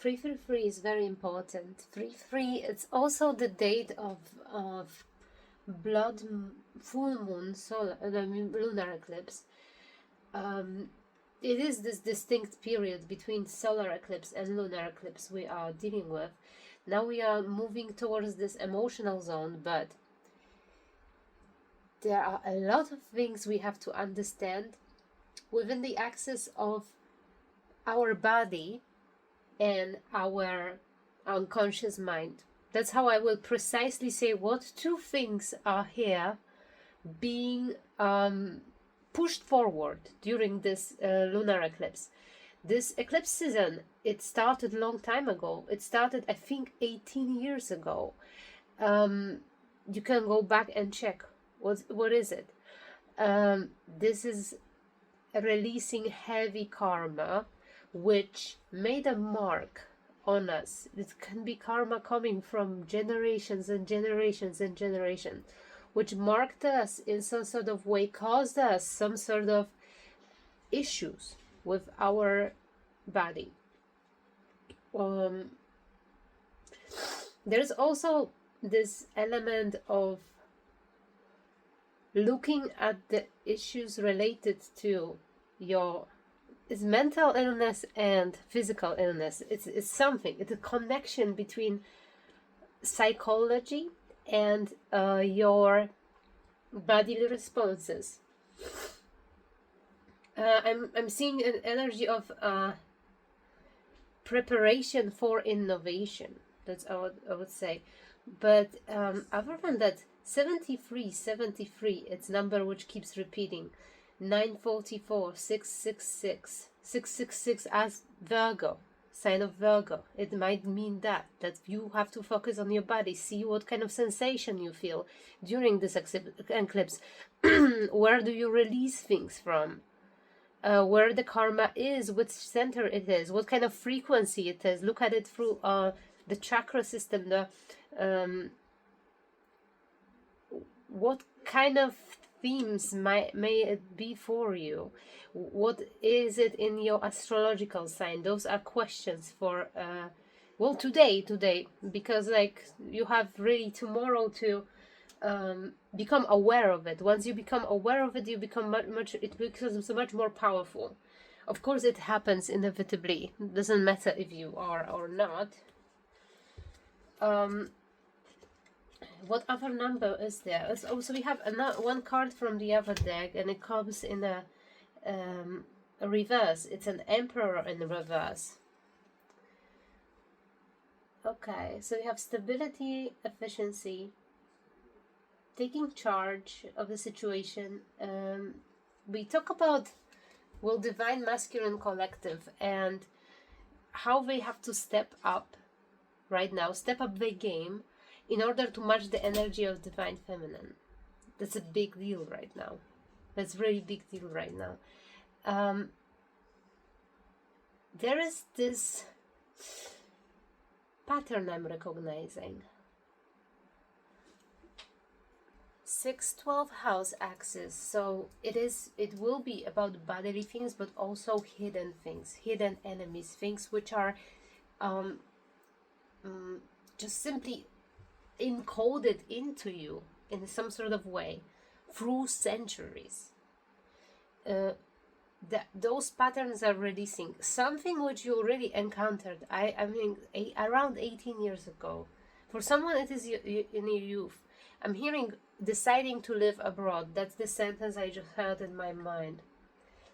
333 is very important. 33, it's also the date of blood full moon solar lunar eclipse. It is this distinct period between solar eclipse and lunar eclipse we are dealing with. Now we are moving towards this emotional zone, but there are a lot of things we have to understand within the axis of our body and our unconscious mind. That's how I will precisely say what two things are here being pushed forward during this lunar eclipse. This eclipse season, it started a long time ago. It started, I think, 18 years ago. You can go back and check. What is it? This is releasing heavy karma, which made a mark on us. It can be karma coming from generations and generations and generations, which marked us in some sort of way, caused us some sort of issues with our body. There's also this element of looking at the issues related to your mental illness and physical illness. It's something. It's a connection between psychology and your bodily responses. I'm seeing an energy of preparation for innovation. That's what I would say. But other than that, 73, it's number which keeps repeating. 944, 666, 666 as Virgo, sign of Virgo. It might mean that you have to focus on your body, see what kind of sensation you feel during this eclipse. Where do you release things from? Where the karma is, which center it is, what kind of frequency it is. Look at it through the chakra system, what kind of themes may it be for you? What is it in your astrological sign? Those are questions for today, because like you have really tomorrow to become aware of it. Once you become aware of it, you become it becomes much more powerful. Of course, it happens inevitably. It doesn't matter if you are or not. What other number is there? So we have one card from the other deck, and it comes in a reverse. It's an Emperor in reverse. Okay, so we have stability, efficiency, taking charge of the situation. We talk about divine masculine collective and how they have to step up right now, step up their game in order to match the energy of divine feminine. That's a big deal right now. That's a really big deal right now. There is this pattern I'm recognizing. 6-12 house axis. So it will be about bodily things, but also hidden things, hidden enemies, things which are just simply encoded into you in some sort of way through centuries. Those patterns are releasing something which you already encountered. I mean, around 18 years ago. For someone, it is in your youth. I'm hearing deciding to live abroad. That's the sentence I just heard in my mind.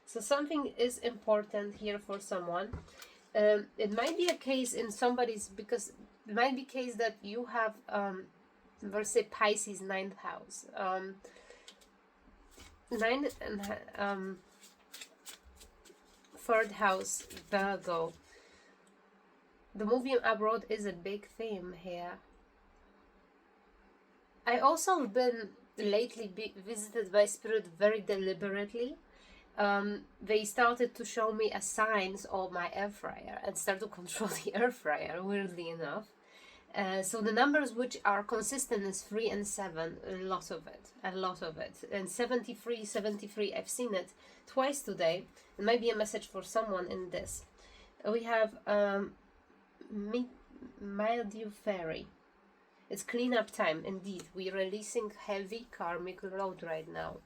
So something is important here for someone. It might be a case in somebody's, because it might be a case that you have, let's say, Pisces 9th house. 9 and 3rd house, Virgo. The moving abroad is a big theme here. I also been lately visited by spirit very deliberately. They started to show me a signs of my air fryer and start to control the air fryer, weirdly enough. So the numbers which are consistent is 3 and 7, a lot of it. And 73, I've seen it twice today. It might be a message for someone in this. We have Mildew Fairy. It's cleanup time, indeed. We're releasing heavy karmic load right now.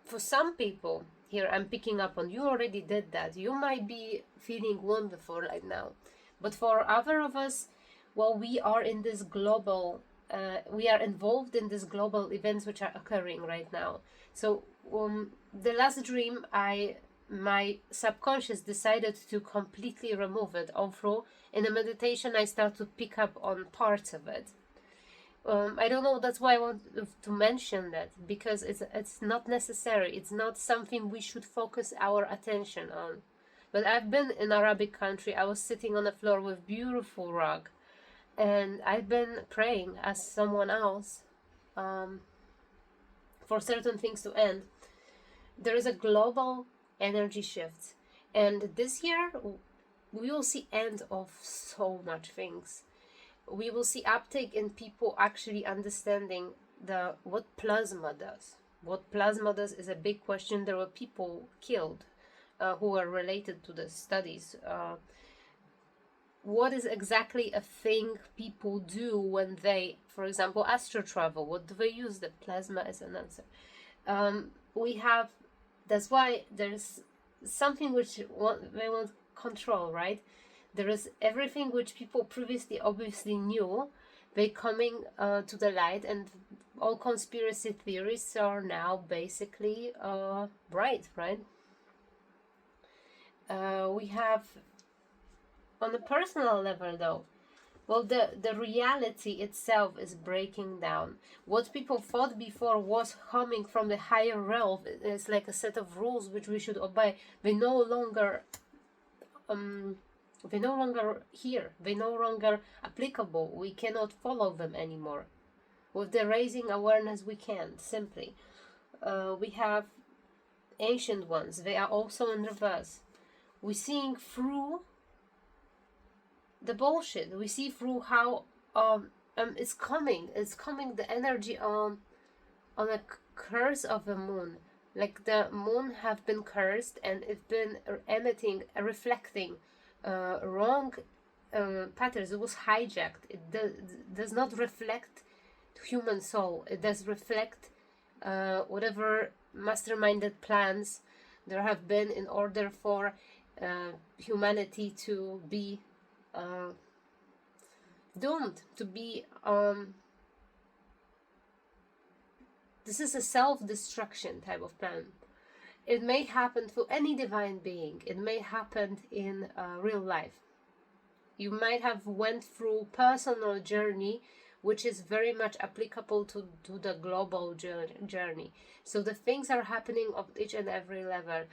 For some people, here I'm picking up on, you already did that. You might be feeling wonderful right now. But for other of us, well, we are in this global, we are involved in these global events which are occurring right now. So the last dream, my subconscious decided to completely remove it. Although in the meditation, I start to pick up on parts of it. I don't know. That's why I want to mention that, because it's not necessary. It's not something we should focus our attention on. But I've been in Arabic country. I was sitting on the floor with beautiful rug, and I've been praying as someone else for certain things to end. There is a global energy shift, and this year we will see end of so much things. We will see uptake in people actually understanding what plasma does. What plasma does is a big question. There were people killed who were related to the studies. What is exactly a thing people do when they, for example, astro travel? What do they use the plasma as an answer? That's why there's something which they want control, right? There is everything which people previously obviously knew. They coming to the light, and all conspiracy theories are now basically right? We have, on a personal level though, well, the reality itself is breaking down. What people thought before was coming from the higher realm, it's like a set of rules which we should obey. They no longer here. They no longer applicable. We cannot follow them anymore. With the raising awareness, we can't simply. We have ancient ones. They are also in reverse. We're seeing through the bullshit. We see through how it's coming. It's coming. The energy on a curse of the moon. Like the moon have been cursed, and it's been emitting, reflecting wrong patterns. It was hijacked. It does not reflect human soul. It does reflect whatever masterminded plans there have been in order for humanity to be doomed, to be this is a self-destruction type of plan. It may happen to any divine being. It may happen in real life. You might have went through personal journey which is very much applicable to the global journey. So the things are happening of each and every level.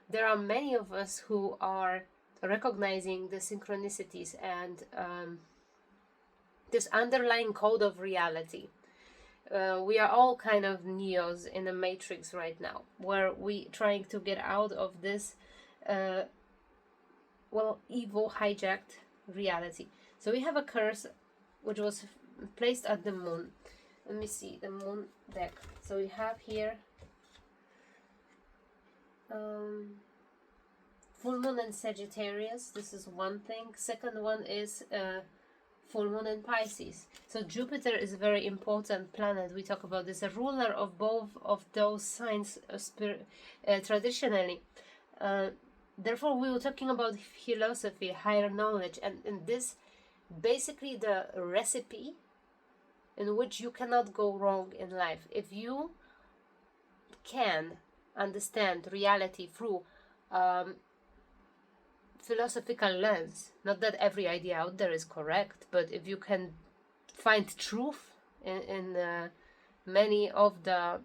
There are many of us who are recognizing the synchronicities and this underlying code of reality. We are all kind of neos in the matrix right now, where we trying to get out of this evil hijacked reality. So we have a curse which was placed at the moon. Let me see the moon deck. So we have here full moon in Sagittarius. This is one thing. Second one is full moon in Pisces. So Jupiter is a very important planet. We talk about this, a ruler of both of those signs traditionally. Therefore, we were talking about philosophy, higher knowledge, and in this, basically the recipe in which you cannot go wrong in life. If you can understand reality through philosophical lens, not that every idea out there is correct, but if you can find truth in many of the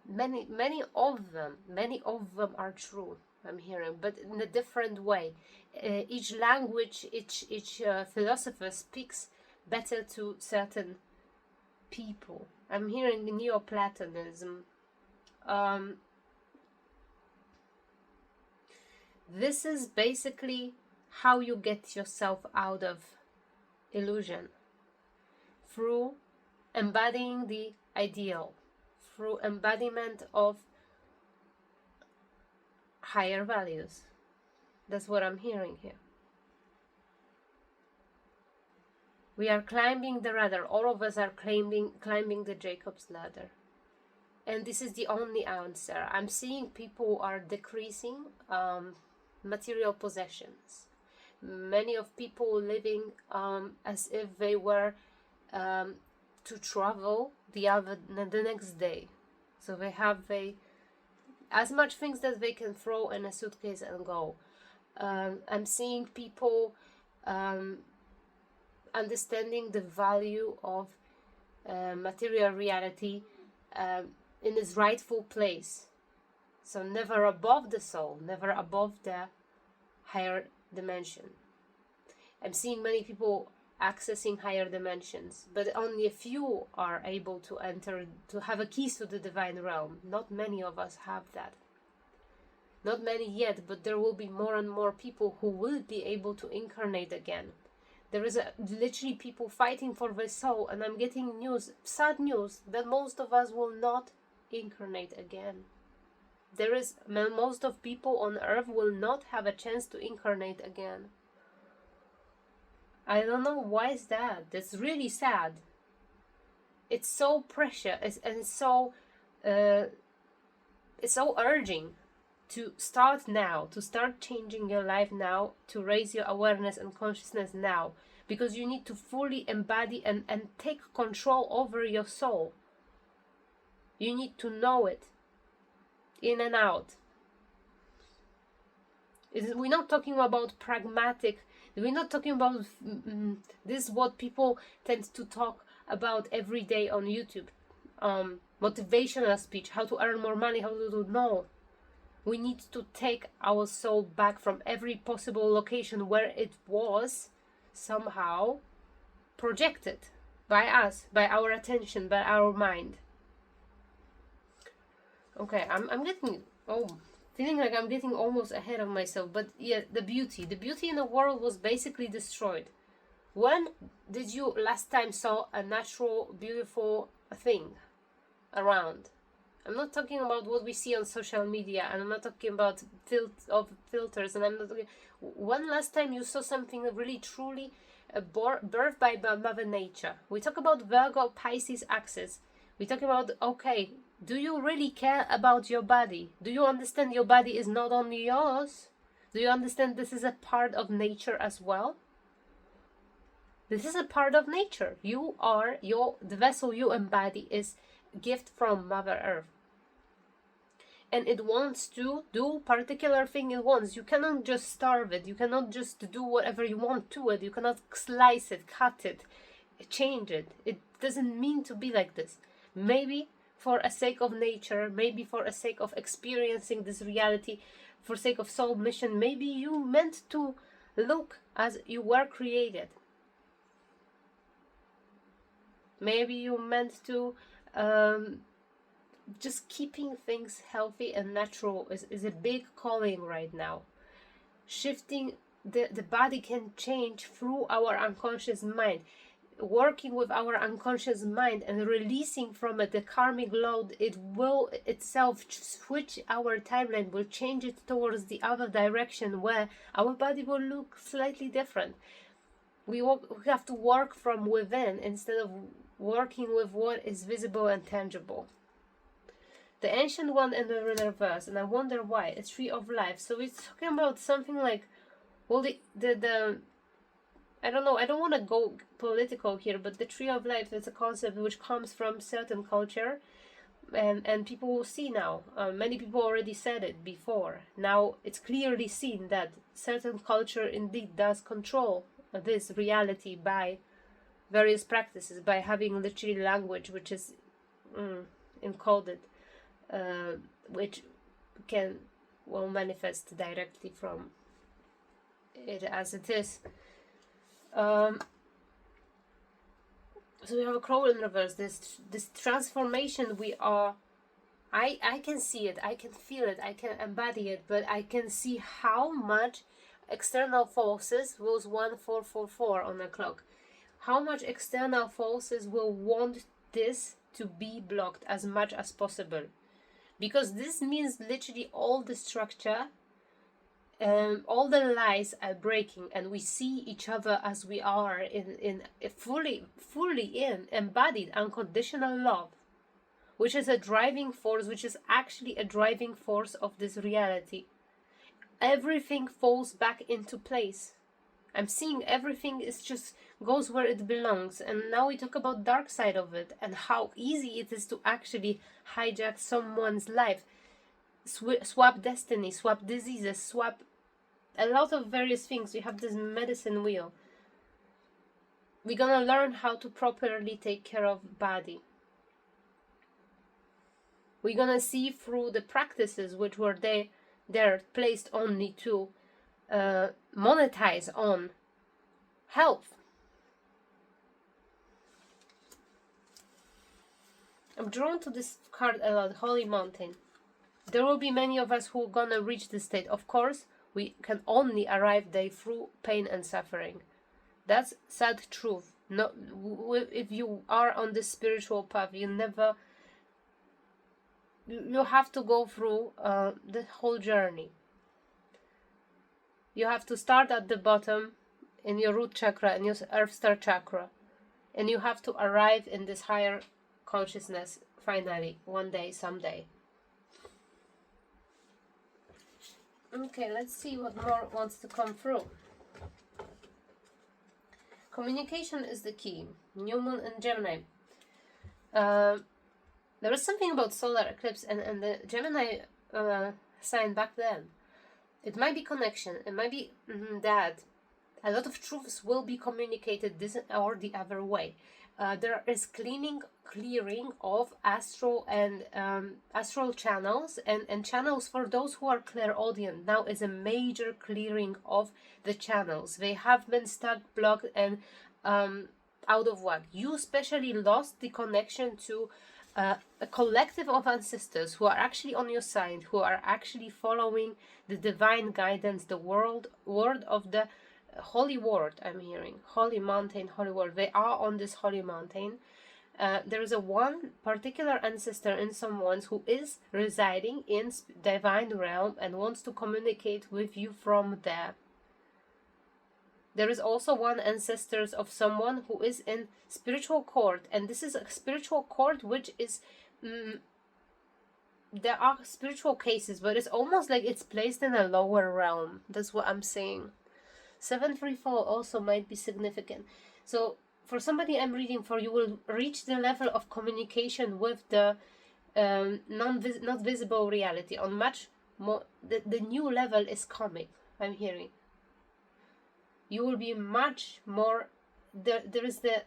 many of them are true, I'm hearing, but in a different way. Each language, each philosopher speaks better to certain people. I'm hearing Neoplatonism. This is basically how you get yourself out of illusion, through embodying the ideal, through embodiment of higher values. That's what I'm hearing here. We are climbing the ladder. All of us are climbing the Jacob's ladder. And this is the only answer. I'm seeing people are decreasing material possessions. Many of people living as if they were to travel the next day. So they have as much things that they can throw in a suitcase and go. I'm seeing people understanding the value of material reality in its rightful place. So never above the soul, never above the higher dimension. I'm seeing many people accessing higher dimensions, but only a few are able to enter, to have a keys to the divine realm. Not many of us have that. Not many yet, but there will be more and more people who will be able to incarnate again. There is literally people fighting for their soul, and I'm getting news, sad news, that most of us will not incarnate again. Most of people on earth will not have a chance to incarnate again. I don't know why is that. That's really sad. It's so precious and it's so urging to start now, to start changing your life now, to raise your awareness and consciousness now, because you need to fully embody and take control over your soul. You need to know it in and out. We're not talking about pragmatic, we're not talking about this is what people tend to talk about every day on YouTube. Motivational speech, how to earn more money, how to do. No. We need to take our soul back from every possible location where it was somehow projected by us, by our attention, by our mind. Okay, I'm getting feeling like I'm getting almost ahead of myself, but yeah, the beauty in the world was basically destroyed. When did you last time saw a natural, beautiful thing around? I'm not talking about what we see on social media, and I'm not talking about filters, and I'm not talking... When last time you saw something really truly birthed by Mother Nature? We talk about Virgo, Pisces axis. We talk about, okay, do you really care about your body? Do you understand your body is not only yours? Do you understand this is a part of nature as well? This is a part of nature. You are the vessel you embody is gift from Mother Earth. And it wants to do particular thing it wants. You cannot just starve it. You cannot just do whatever you want to it. You cannot slice it, cut it, change it. It doesn't mean to be like this. Maybe for a sake of nature, maybe for a sake of experiencing this reality, for sake of soul mission, maybe you meant to look as you were created. Maybe you meant to just keeping things healthy and natural is a big calling right now. Shifting the body can change through our unconscious mind. Working with our unconscious mind and releasing from it the karmic load, it will itself switch our timeline, will change it towards the other direction where our body will look slightly different. We have to work from within instead of working with what is visible and tangible. The Ancient One in the reverse, and I wonder why. A Tree of Life. So it's talking about something like, well, the I don't know, I don't want to go political here, but the Tree of Life is a concept which comes from certain culture, and people will see now. Many people already said it before. Now it's clearly seen that certain culture indeed does control this reality by various practices, by having literally language which is encoded. Which can manifest directly from it as it is. So we have a Crow in reverse. This transformation we are. I can see it. I can feel it. I can embody it. But I can see how much external forces was 1444 on the clock. How much external forces will want this to be blocked as much as possible. Because this means literally all the structure all the lies are breaking, and we see each other as we are in fully embodied unconditional love, which is a driving force, which is actually a driving force of this reality. Everything falls back into place. I'm seeing everything is just goes where it belongs. And now we talk about dark side of it and how easy it is to actually hijack someone's life, swap destiny, swap diseases, swap a lot of various things. We have this medicine wheel. We're gonna learn how to properly take care of body. We're gonna see through the practices which were they're placed only to monetize on health. I'm drawn to this card a lot, Holy Mountain. There will be many of us who are gonna reach this state. Of course, we can only arrive there through pain and suffering. That's sad truth. No, if you are on this spiritual path, you have to go through the whole journey. You have to start at the bottom in your root chakra and your earth star chakra, and you have to arrive in this higher consciousness finally, one day, someday. Okay, let's see what more wants to come through. Communication is the key. New moon and Gemini. There was something about solar eclipse and the Gemini sign back then. It might be connection. It might be that a lot of truths will be communicated this or the other way. There is clearing of astral and astral channels and channels for those who are clairaudient. Now is a major clearing of the channels. They have been stuck, blocked, and out of whack. You especially lost the connection to a collective of ancestors who are actually on your side, who are actually following the divine guidance, the word of the holy word. I'm hearing holy mountain, holy word. They are on this holy mountain. There is a one particular ancestor in someone who is residing in divine realm and wants to communicate with you from there. There is also one ancestor of someone who is in spiritual court, and this is a spiritual court which is there are spiritual cases, but it's almost like it's placed in a lower realm. That's what I'm saying. 734 also might be significant. So for somebody I'm reading for, you will reach the level of communication with the not visible reality on much more. The new level is coming, I'm hearing. You will be much more, there is the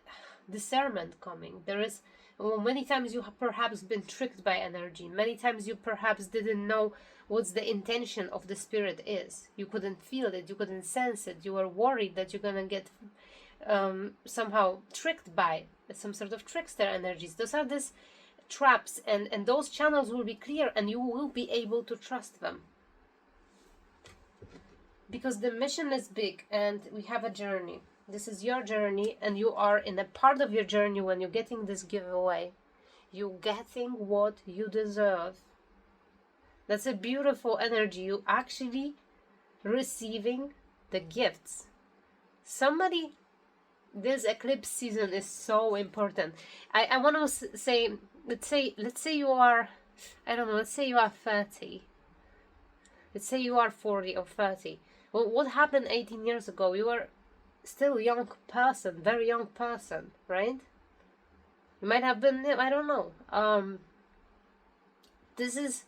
discernment coming. There is, many times you have perhaps been tricked by energy. Many times you perhaps didn't know what's the intention of the spirit is. You couldn't feel it, you couldn't sense it. You were worried that you're gonna get somehow tricked by some sort of trickster energies. Those are these traps, and those channels will be clear and you will be able to trust them. Because the mission is big and we have a journey. This is your journey and you are in a part of your journey when you're getting this giveaway. You're getting what you deserve. That's a beautiful energy. You actually receiving the gifts. Somebody, this eclipse season is so important. I want to say, let's say you are, I don't know, let's say you are 30. Let's say you are 40 or 30. Well, what happened 18 years ago? You were still a young person, very young person, right? You might have been, I don't know. This is,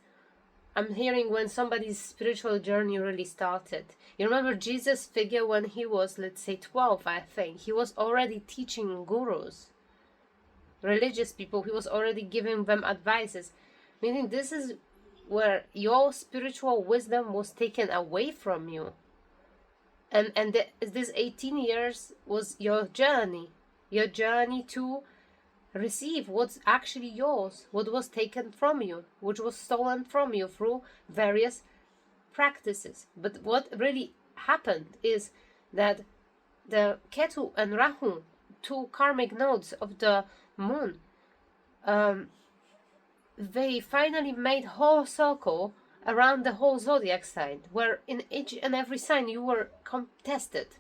I'm hearing when somebody's spiritual journey really started. You remember Jesus' figure when he was, let's say, 12, I think. He was already teaching gurus, religious people. He was already giving them advices. Meaning this is where your spiritual wisdom was taken away from you. And this 18 years was your journey to receive what's actually yours, what was taken from you, which was stolen from you through various practices. But what really happened is that the Ketu and Rahu, two karmic nodes of the moon, they finally made whole circle around the whole zodiac sign, where in each and every sign you were tested.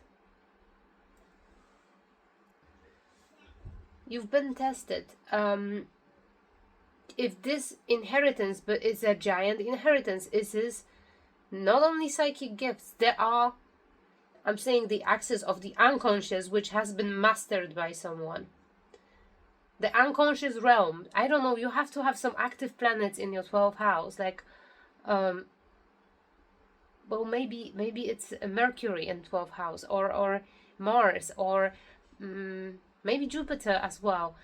You've been tested. If this inheritance, but it's a giant inheritance, is not only psychic gifts, there are, I'm saying, the access of the unconscious, which has been mastered by someone. The unconscious realm, I don't know, you have to have some active planets in your 12th house, like, well, maybe it's Mercury in 12th house, or Mars, or maybe Jupiter as well.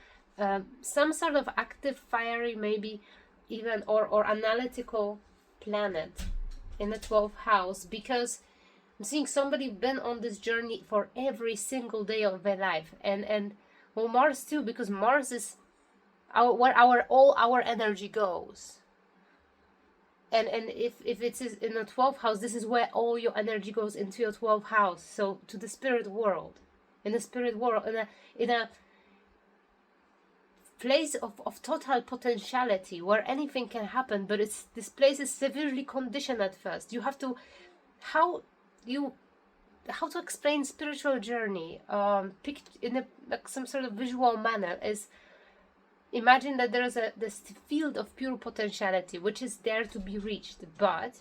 Some sort of active, fiery, maybe even, or analytical planet in the 12th house, because I'm seeing somebody been on this journey for every single day of their life, and well, Mars too, because Mars is where all our energy goes. And if it is in the 12th house, this is where all your energy goes, into your 12th house. So to the spirit world, in the spirit world, in a place of total potentiality where anything can happen, but this place is severely conditioned at first. You have to, how to explain spiritual journey, picked in some sort of visual manner, is imagine that there is this field of pure potentiality which is there to be reached, but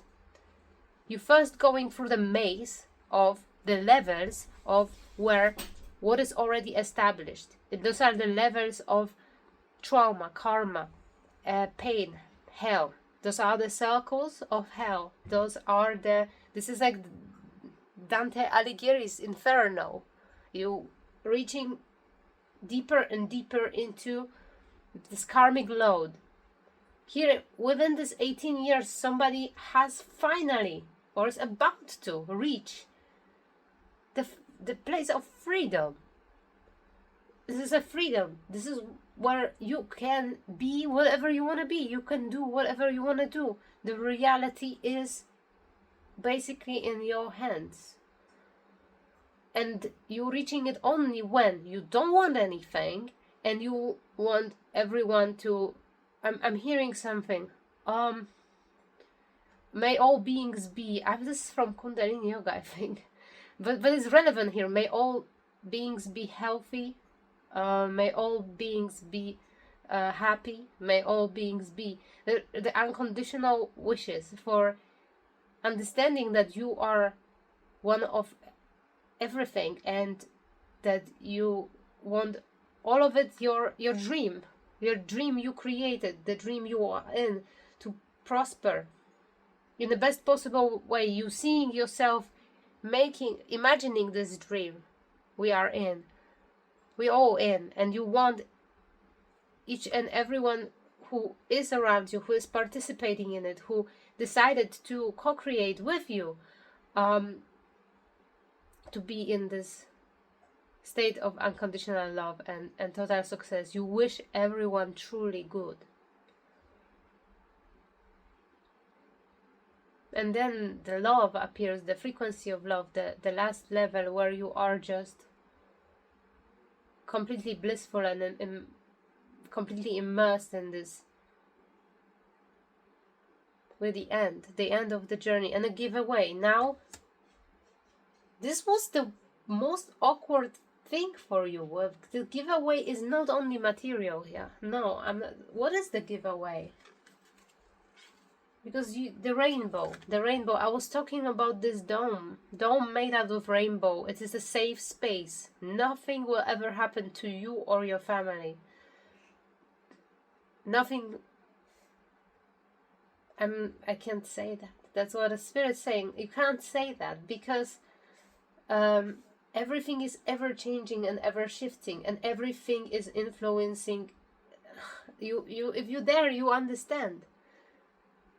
you first going through the maze of the levels of where what is already established. Those are the levels of trauma, karma, pain, hell. Those are the circles of hell. This is like Dante Alighieri's Inferno. You reaching deeper and deeper into this karmic load. Here, within this 18 years, somebody has finally, or is about to, reach the place of freedom. This is a freedom. This is where you can be whatever you want to be. You can do whatever you want to do. The reality is basically in your hands. And you're reaching it only when you don't want anything and you want everyone to... I'm hearing something. May all beings be... this is from Kundalini Yoga, I think. But it's relevant here. May all beings be healthy. May all beings be happy. May all beings be... The unconditional wishes for understanding that you are one of everything, and that you want all of it, your dream you created, the dream you are in, to prosper in the best possible way. You seeing yourself imagining this dream we all in, and you want each and everyone who is around you, who is participating in it, who decided to co-create with you, to be in this state of unconditional love and total success. You wish everyone truly good. And then the love appears, the frequency of love, the last level where you are just completely blissful and completely immersed in this. With the end of the journey, and a giveaway. Now, this was the most awkward thing for you. The giveaway is not only material here. No, I'm not. What is the giveaway? Because the rainbow. I was talking about this dome made out of rainbow. It is a safe space. Nothing will ever happen to you or your family. Nothing. I can't say that. That's what the Spirit's saying. You can't say that because everything is ever changing and ever shifting, and everything is influencing you. If you're there, you understand.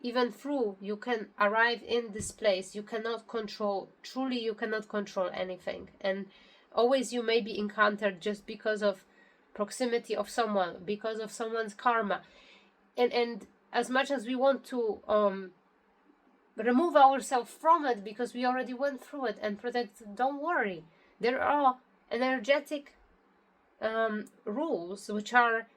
Even through, you can arrive in this place. You cannot control. Truly, you cannot control anything, and always you may be encountered just because of proximity of someone, because of someone's karma, and as much as we want to remove ourselves from it because we already went through it and protect, don't worry. There are energetic rules which are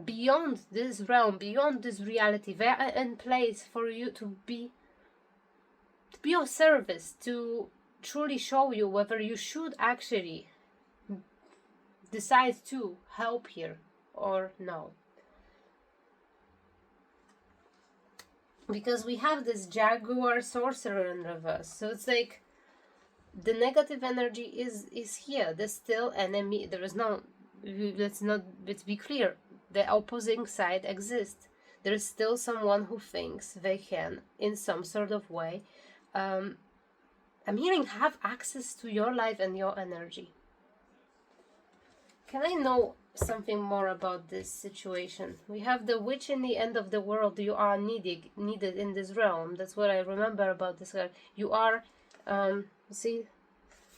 beyond this realm, beyond this reality. They are in place for you to be of service, to truly show you whether you should actually decide to help here or no. Because we have this Jaguar Sorcerer in reverse, so it's like the negative energy is here. There's still enemy. There is no, let's be clear, the opposing side exists. There is still someone who thinks they can in some sort of way, I'm hearing, have access to your life and your energy. Can I know something more about this situation? We have the witch in the end of the world. You are needed in this realm. That's what I remember about this girl. You are, see,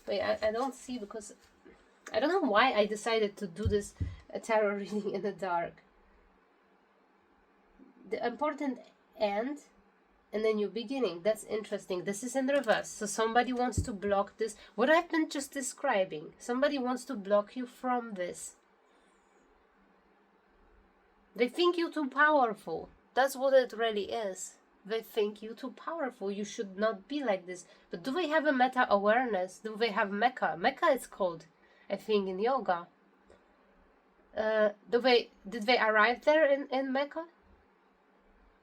wait, I don't see, because I don't know why I decided to do this tarot reading in the dark. The important end and a new beginning. That's interesting. This is in reverse. So somebody wants to block this. What I've been just describing. Somebody wants to block you from this. They think you too powerful. That's what it really is. They think you too powerful. You should not be like this. But do they have a meta-awareness? Do they have Mecca? Mecca it's called, I think, in yoga. Did they arrive there in Mecca?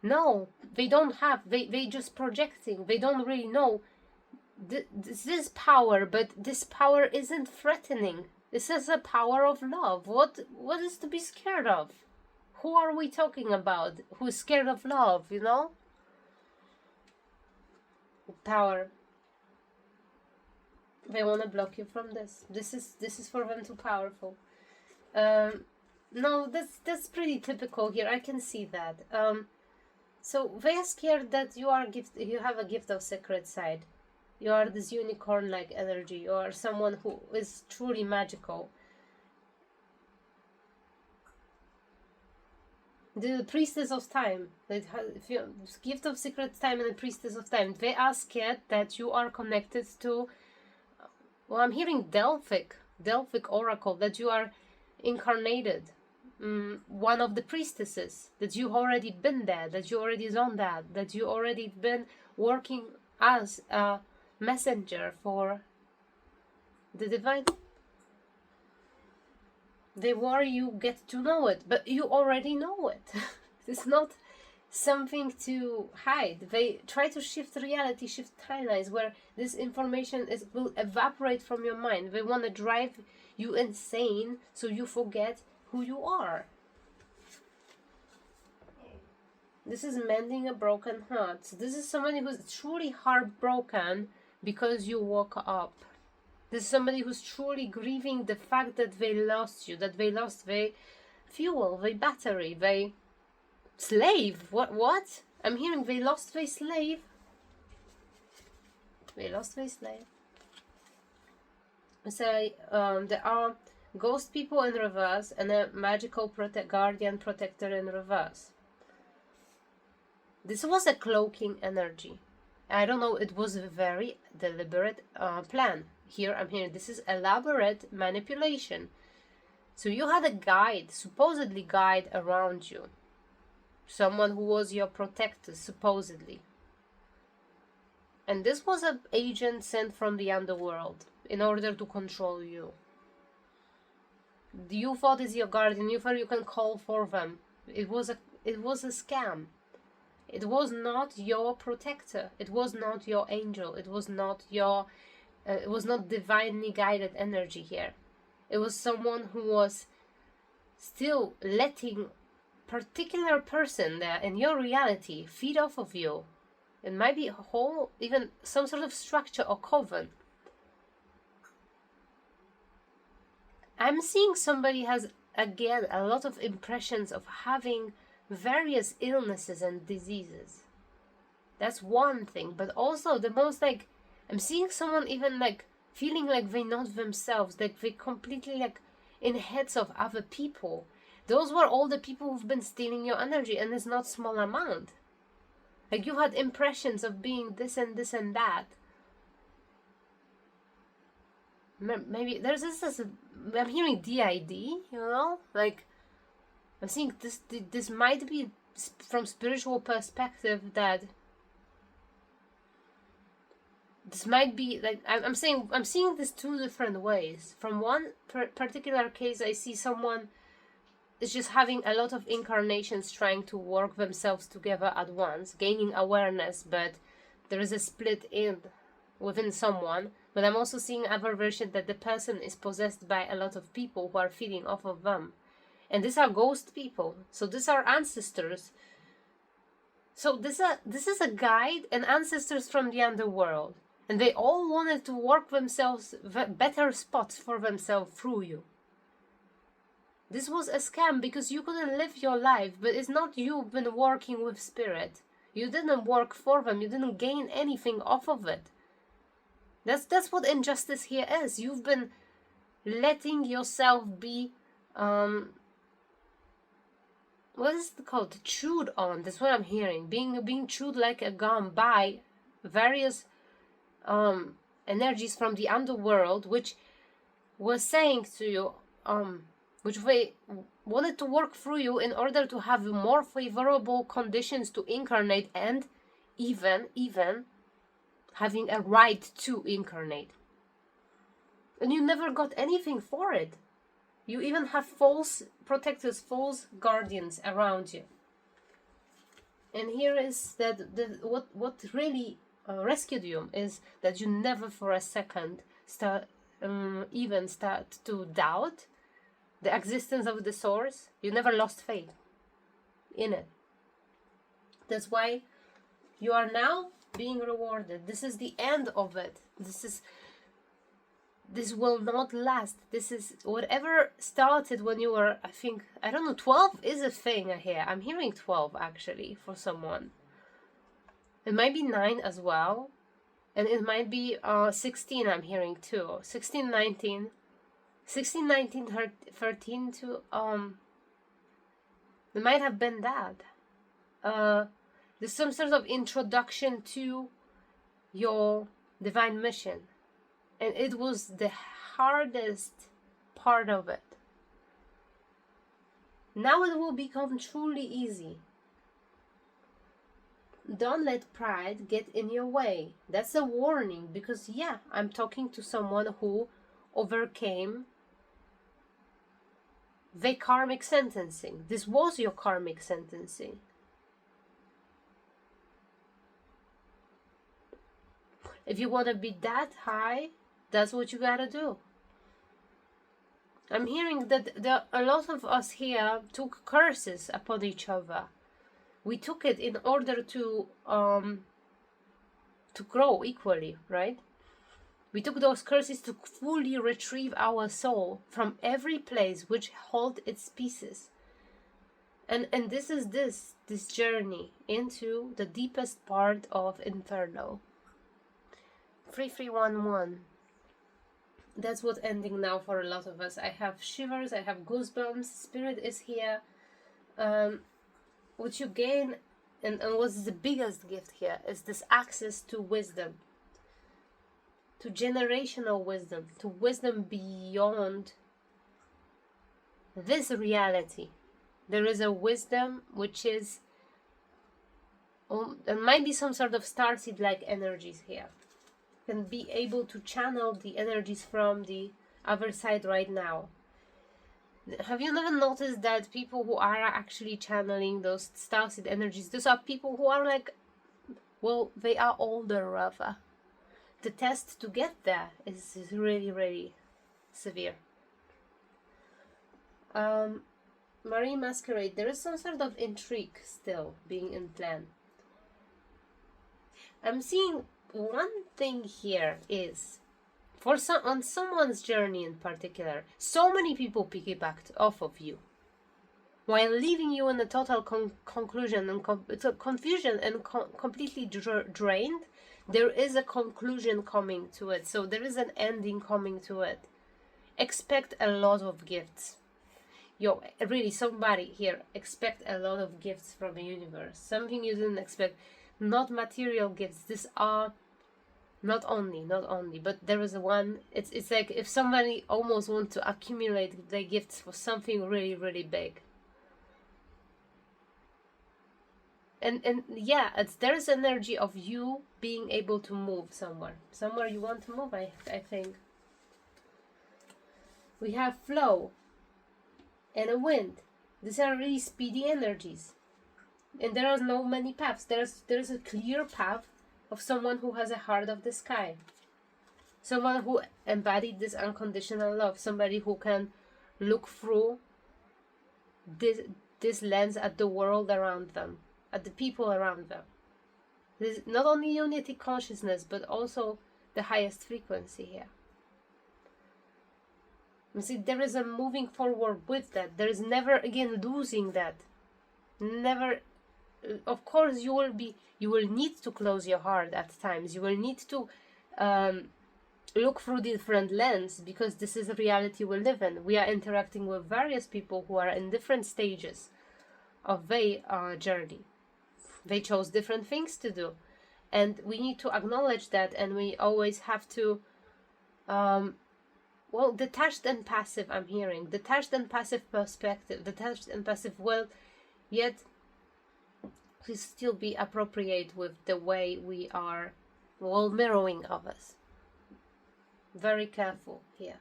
No, they don't have. They just projecting. They don't really know. This is power, but this power isn't threatening. This is a power of love. What is to be scared of? Who are we talking about? Who's scared of love, you know? Power. They want to block you from this. This is for them too powerful. No, that's pretty typical here. I can see that. So they are scared that you have a gift of secret side. You are this unicorn-like energy. You are someone who is truly magical. The priestess of time, gift of secret time and the priestess of time, they are scared that you are connected to, well, I'm hearing Delphic oracle, that you are incarnated. One of the priestesses, that you already been there, that you already done that you already been working as a messenger for the divine. They worry you get to know it, but you already know it. It's not something to hide. They try to shift reality, shift timelines, where this information will evaporate from your mind. They want to drive you insane so you forget who you are. This is mending a broken heart. So this is somebody who's truly heartbroken because you woke up. This is somebody who's truly grieving the fact that they lost you, that they lost their fuel, their battery, their slave. What? I'm hearing they lost their slave. They lost their slave. So there are ghost people in reverse and a magical guardian protector in reverse. This was a cloaking energy. I don't know, it was a very deliberate plan. Here I'm hearing this is elaborate manipulation. So you had a guide, supposedly guide around you. Someone who was your protector, supposedly. And this was an agent sent from the underworld in order to control you. You thought it's your guardian, you thought you can call for them. It was a scam. It was not your protector. It was not your angel. It was not your it was not divinely guided energy here. It was someone who was still letting particular person there in your reality feed off of you. It might be a whole, even some sort of structure or coven. I'm seeing somebody has, again, a lot of impressions of having various illnesses and diseases. That's one thing, but also the most, like, I'm seeing someone even, like, feeling like they're not themselves, like they're completely, like, in heads of other people. Those were all the people who've been stealing your energy, and it's not small amount. Like, you had impressions of being this and this and that. Maybe there's this, I'm hearing DID, you know, like I'm seeing this might be from spiritual perspective, that this might be like, I'm saying, I'm seeing this two different ways. From one particular case, I see someone is just having a lot of incarnations trying to work themselves together at once, gaining awareness, but there is a split in within someone. But I'm also seeing other version that the person is possessed by a lot of people who are feeding off of them. And these are ghost people. So these are ancestors. So this is a guide and ancestors from the underworld. And they all wanted to work themselves better spots for themselves through you. This was a scam because you couldn't live your life, but it's not you've been working with spirit. You didn't work for them. You didn't gain anything off of it. That's what injustice here is. You've been letting yourself be, what is it called? Chewed on. That's what I'm hearing. Being chewed like a gum by various energies from the underworld, which were saying to you, which they wanted to work through you in order to have more favorable conditions to incarnate, and even having a right to incarnate. And you never got anything for it. You even have false protectors, false guardians around you. And here is that what really rescued you is that you never for a second start to doubt the existence of the source. You never lost faith in it. That's why you are now being rewarded. This is the end of it. This will not last. This is whatever started when you were, I don't know, 12 is a thing here. I'm hearing 12 actually for someone. It might be 9 as well. And it might be 16 I'm hearing too. 16, 19. 16, 19, 13 to, it might have been that. There's some sort of introduction to your divine mission. And it was the hardest part of it. Now it will become truly easy. Don't let pride get in your way. That's a warning, because yeah, I'm talking to someone who overcame the karmic sentencing. This was your karmic sentencing. If you want to be that high, that's what you gotta do. I'm hearing that a lot of us here took curses upon each other. We took it in order to grow equally, right? We took those curses to fully retrieve our soul from every place which held its pieces. And this is this journey into the deepest part of Inferno. 3311. That's what's ending now for a lot of us. I have shivers, I have goosebumps, spirit is here. What you gain, and what's the biggest gift here, is this access to wisdom. To generational wisdom, to wisdom beyond this reality. There is a wisdom which is, there might be some sort of starseed-like energies here. Can be able to channel the energies from the other side right now. Have you never noticed that people who are actually channeling those starseed energies, those are people who are like, well, they are older rather. The test to get there is really, really severe. Marine Masquerade, there is some sort of intrigue still being in plan. I'm seeing one thing here is, on someone's journey in particular, so many people piggybacked off of you, while leaving you in a total confusion and completely drained. There is a conclusion coming to it, so there is an ending coming to it. Expect a lot of gifts. Really, somebody here, expect a lot of gifts from the universe. Something you didn't expect. Not material gifts. These are not only, but there is one. It's like if somebody almost wants to accumulate their gifts for something really, really big. And yeah, there's energy of you being able to move somewhere you want to move. I think we have flow and a wind. These are really speedy energies, and there are no many paths. There's a clear path of someone who has a heart of the sky, someone who embodied this unconditional love, somebody who can look through this lens at the world around them, at the people around them. There's not only unity consciousness, but also the highest frequency here. You see, there is a moving forward with that. There is never again losing that. Never. Of course, you will need to close your heart at times. You will need to look through different lens, because this is the reality we live in. We are interacting with various people who are in different stages of their journey. They chose different things to do, and we need to acknowledge that, and we always have to detached and passive, I'm hearing detached and passive perspective, detached and passive will yet please still be appropriate with the way we are mirroring others. Very careful here,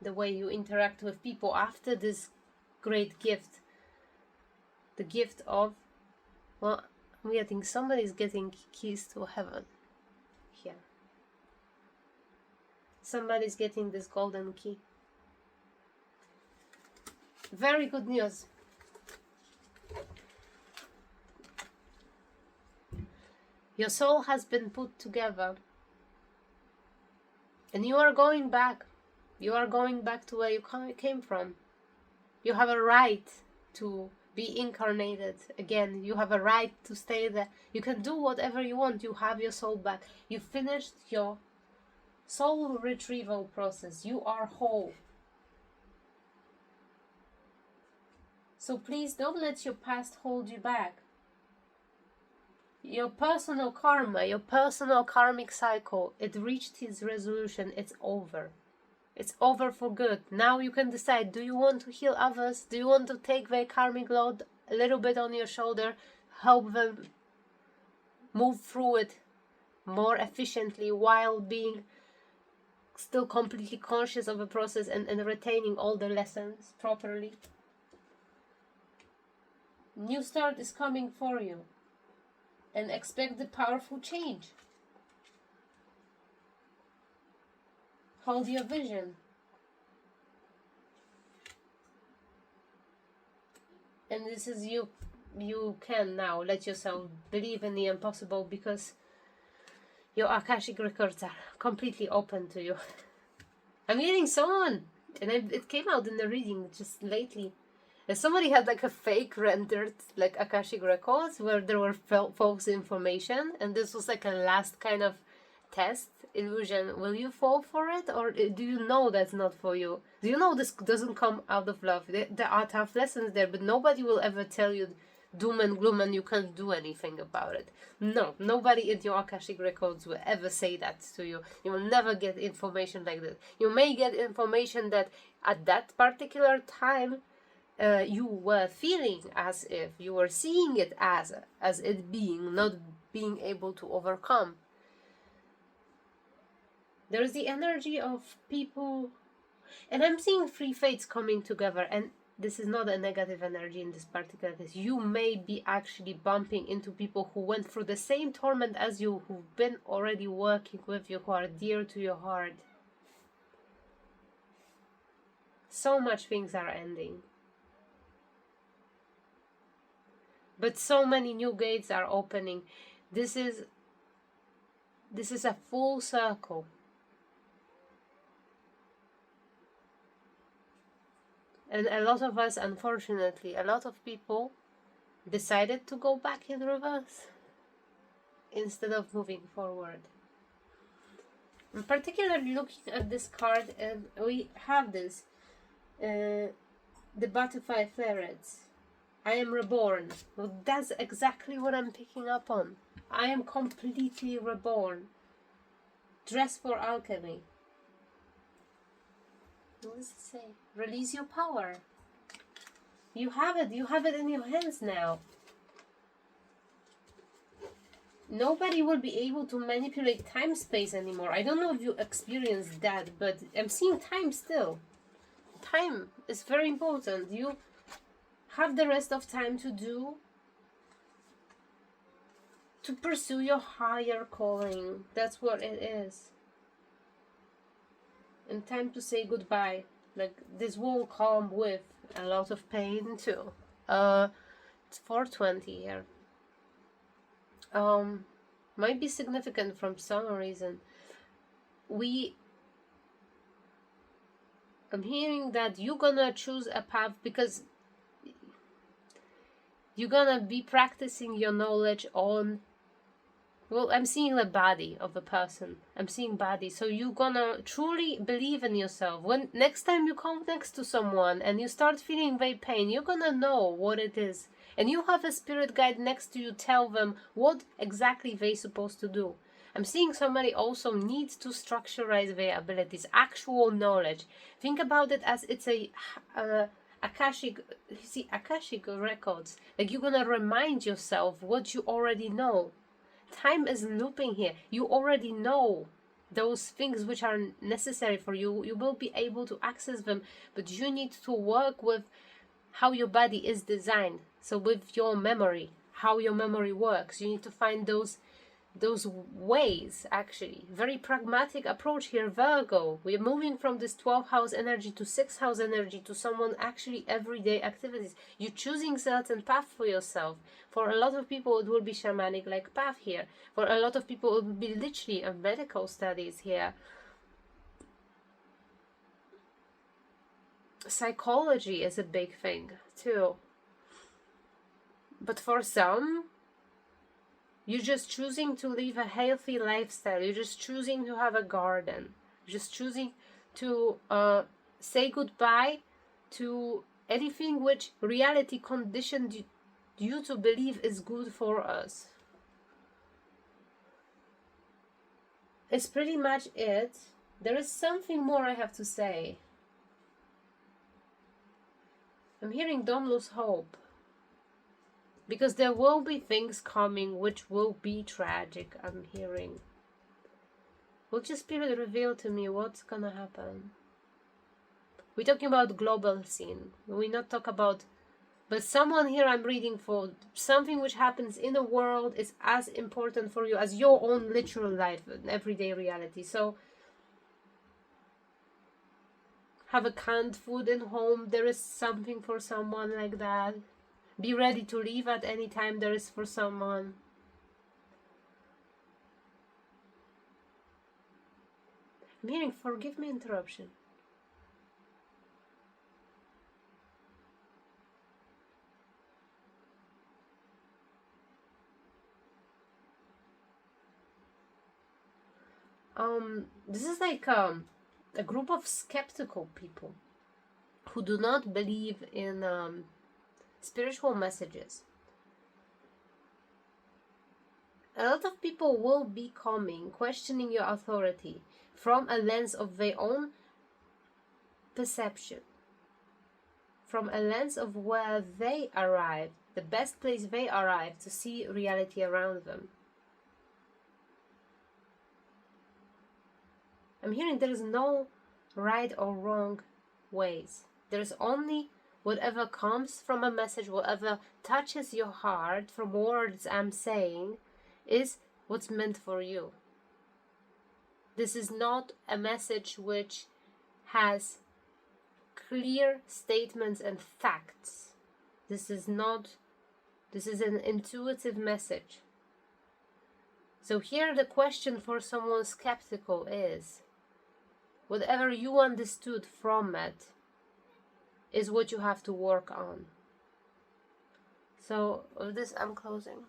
the way you interact with people after this great gift, the gift of, well, I'm getting somebody's getting keys to heaven here. Somebody's getting this golden key. Very good news. Your soul has been put together, and you are going back. You are going back to where you came from. You have a right to be incarnated again. You have a right to stay there. You can do whatever you want. You have your soul back. You finished your soul retrieval process. You are whole. So please don't let your past hold you back. Your personal karma, your personal karmic cycle, it reached its resolution. It's over. It's over for good. Now you can decide, do you want to heal others? Do you want to take their karmic load a little bit on your shoulder, help them move through it more efficiently while being still completely conscious of the process and retaining all the lessons properly? New start is coming for you, and expect the powerful change. Hold your vision. And this is you. You can now let yourself believe in the impossible, because your Akashic records are completely open to you. I'm getting someone, and it came out in the reading just lately. And somebody had like a fake rendered like Akashic records where there were false information, and this was like a last kind of test illusion. Will you fall for it, or do you know that's not for you? Do you know this doesn't come out of love? There are tough lessons there, but nobody will ever tell you doom and gloom and you can't do anything about it. No, nobody in your Akashic records will ever say that to you. You will never get information like that. You may get information that at that particular time you were feeling as if you were seeing it as it being, not being able to overcome. There is the energy of people, and I'm seeing three fates coming together, and this is not a negative energy in this particular case. You may be actually bumping into people who went through the same torment as you, who've been already working with you, who are dear to your heart. So much things are ending, but so many new gates are opening. This is a full circle. And a lot of us, unfortunately, a lot of people decided to go back in reverse instead of moving forward. I'm particularly looking at this card, and we have this, the butterfly florets. I am reborn. Well, that's exactly what I'm picking up on. I am completely reborn. Dress for alchemy. What does it say? Release your power. You have it in your hands now. nobody will be able to manipulate time space anymore. I don't know if you experienced that, but I'm seeing time still. Time is very important. You have the rest of time to pursue your higher calling. That's what it is. And time to say goodbye. Like, this will come with a lot of pain too. It's 420 here. Might be significant from some reason. I'm hearing that you're gonna choose a path because you're gonna be practicing your knowledge on, well, I'm seeing the body of a person. I'm seeing body. So you're gonna truly believe in yourself. When next time you come next to someone and you start feeling very pain, you're gonna know what it is. And you have a spirit guide next to you, tell them what exactly they're supposed to do. I'm seeing somebody also needs to structureize their abilities, actual knowledge. Think about it as it's a Akashic, see, Akashic records. Like, you're gonna remind yourself what you already know. Time is looping here. You already know those things which are necessary for you. You will be able to access them, but you need to work with how your body is designed. So with your memory, how your memory works, you need to find those ways. Actually, very pragmatic approach here, Virgo. We're moving from this 12th house energy to 6th house energy to someone actually everyday activities. You're choosing certain path for yourself. For a lot of people it will be shamanic like path here. For a lot of people it will be literally a medical studies here. Psychology is a big thing too. But for some, you're just choosing to live a healthy lifestyle. You're just choosing to have a garden. You're just choosing to say goodbye to anything which reality conditioned you to believe is good for us. It's pretty much it. There is something more I have to say. I'm hearing don't lose hope. Because there will be things coming which will be tragic, I'm hearing. Will your spirit reveal to me what's gonna happen? We're talking about global scene. We're not talking about... But someone here I'm reading for, something which happens in the world is as important for you as your own literal life and everyday reality. So, have a canned food in home. There is something for someone like that. Be ready to leave at any time there is for someone. I'm hearing, forgive me interruption. This is like a group of skeptical people who do not believe in spiritual messages. A lot of people will be coming, questioning your authority from a lens of their own perception, from a lens of where they arrive, the best place they arrive to see reality around them. I'm hearing there is no right or wrong ways. There's only whatever comes from a message, whatever touches your heart from words I'm saying is what's meant for you. This is not a message which has clear statements and facts. This is an intuitive message. So here the question for someone skeptical is, whatever you understood from it is what you have to work on. So with this I'm closing.